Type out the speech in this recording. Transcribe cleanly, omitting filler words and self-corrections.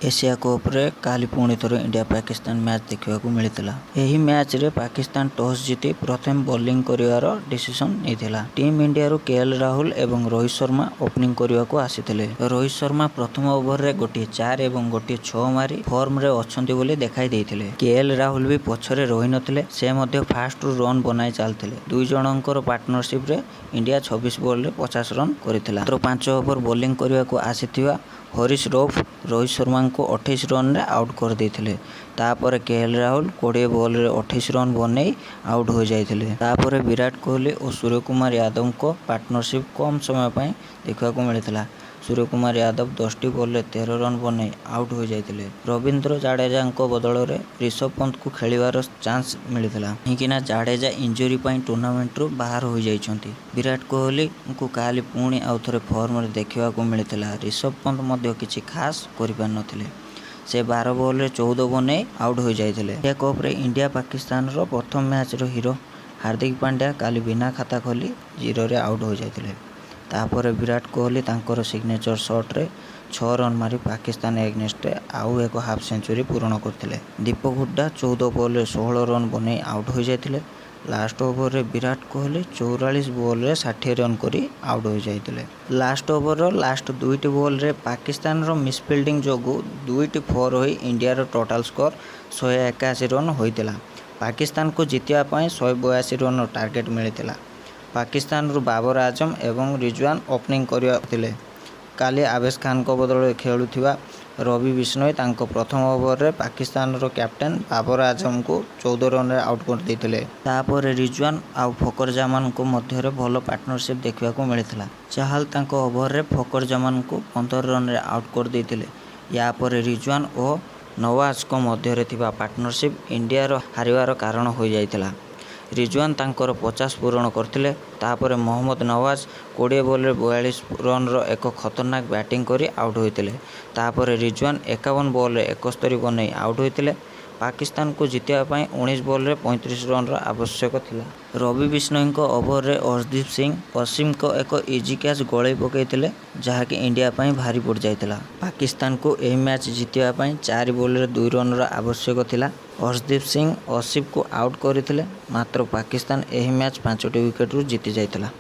Asia cup रे काली पुणी थोर India Pakistan match देखा मिलता। यही मैच रे पाकिस्तान टॉस जीति प्रथम बॉलिंग करिवार डिसीजन नेइथिला। टीम इंडिया रू केएल राहुल एवं रोहित शर्मा ओपनिंग करने को आसीथिले। रोहित शर्मा प्रथम ओवर रे गोटे 4 एवं गोटे 6 मारी फॉर्म रे अछंती बोली देखाई देइथिले। केएल राहुल भी पछरे रहि नथिले, से मध्य फास्ट रू रन बनाई चलथिले। दुई जनकर पार्टनरशिप रे इंडिया 26 बॉल रे 50 रन करिथिला। मात्र 5 ओवर बॉलिंग करने को आसीथिबा हरीश रऊफ रोहित शर्मा को 28 रन रे आउट कर देथिले। तापर केएल राहुल 20 बॉल रे 28 रन बनई आउट हो जाइथिले। तापर विराट कोहली और सूर्यकुमार यादव को पार्टनरशिप कम समय पर देखा मिलता। सूर्यकुमार यादव 10 बॉल रे 13 रन बनई आउट हो जाइथिले। रविंद्र जाडेजा बदल में ऋषभ पंत को खेलिवार चांस मिलता, कहीं जाडेजा इंजुरी टूर्नामेंट रू बाहर हो जाइछंती। विराट कोहली को काली पुणी आउ थे फॉर्म रे देखा मिलता। ऋषभ पंत मध्य किसी खास करिपार नथिले, से 12 बॉल रे 14 बनई आउट हो जाइथिले। एशिया कप रे इंडिया पाकिस्तान रो प्रथम मैच रो हीरो हार्दिक पांड्या काली बिना खाता खोली 0 रे आउट हो जाइथिले। तापर विराट कोहली तांकर सिग्नेचर शॉट रे 6 रन मारी पाकिस्तान एगनेस्ट आउ एक हाफ सेंचुरी पूर्ण करथिले। दीपक हुड्डा 14 बॉल रे 16 रन बनई आउट हो जाइथिले। लास्ट ओवर रे विराट कोहली 44 बॉल रे 60 रन करी आउट हो जाइथिले। लास्ट ओवर रो लास्ट 2टी बॉल रे पाकिस्तान रो मिसफील्डिंग जोगु 2टी 4 होई इंडिया रो टोटल स्कोर 181 रन होइतिला। पाकिस्तान को जितिया पई 182 रन टार्गेट मिलितिला। पाकिस्तान रू बाबर आजम एवं रिजवान ओपनिंग करथिले। काली आवेश खान को बदल खेलुथिबा रवि बिश्नोई तांको प्रथम ओवर रे पाकिस्तान रो कैप्टेन बाबर आजम को 14 रन रे आउट कर देथिले। तापर रिजवान आउ फकर जमान को मध्य रे भलो पार्टनरशिप देखा को मिलता। चाहल तांको ओवर रे फकर जमान को 15 रन रे आउट कर देथिले। या पर रिजवान और नवाज को मध्य रे थिबा पार्टनरशिप इंडिया रो हारिवार कारण हो जाइतिला। रिजवान तांकर 50 पूरण करथिले। तापर मोहम्मद नवाज 20 बॉल रे 42 रन रो एक खतरनाक बैटिंग करी आउट होइतिले। तापर रिजवान 51 बॉल रे 71 बनई आउट होइतिले। पाकिस्तान को जितिया पई 19 बॉल रे 35 रन रो आवश्यक थिला। रवि बिश्नोई को ओवर रे अर्शदीप सिंह वसीम को एक इजी कैच गळे पकैतिले, जहा कि इंडिया पई भारी पड़ जाइतिला। पाकिस्तान को एही मैच जितिया पई 4 बॉल रे 2 रन रो आवश्यक थिला। अर्शदीप सिंह वसीम को आउट करथिले, मात्र पाकिस्तान एही मैच 5टी विकेट रु जीति जाइतिला।